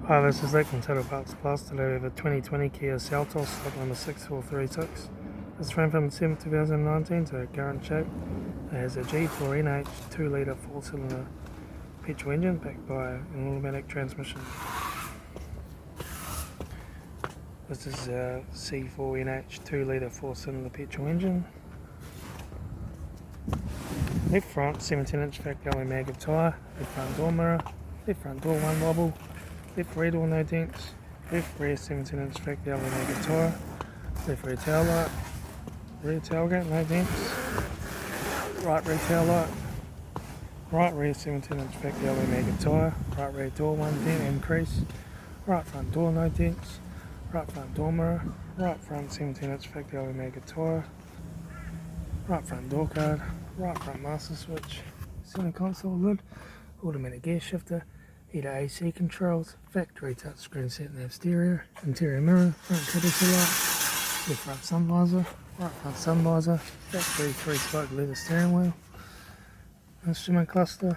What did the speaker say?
Hi, this is Nick from Total Parts Plus. Today we have a 2020 Kia Seltos, stock number 6436. It's ran from December 2019 to current shape. It has a G4NH 2-litre 4-cylinder petrol engine backed by an automatic transmission. This is a C4NH 2-litre 4-cylinder petrol engine. Left front 17-inch factory alloy maggot tyre, left front door mirror, left front door 1 wobble, left rear door no dents, left rear 17-inch factory alloy maggot tyre, left rear taillight, rear tailgate no dents, right rear taillight, right rear 17-inch factory alloy maggot tyre, right rear door 1 dent and crease, right front door no dents, right front door mirror, right front 17-inch factory alloy maggot tyre, right front door card, right front master switch, center console lid, automatic gear shifter, heater AC controls, factory touchscreen sat nav stereo, interior mirror, front courtesy light, left front sun visor, right front sun visor, factory 3-spoke leather steering wheel, instrument cluster,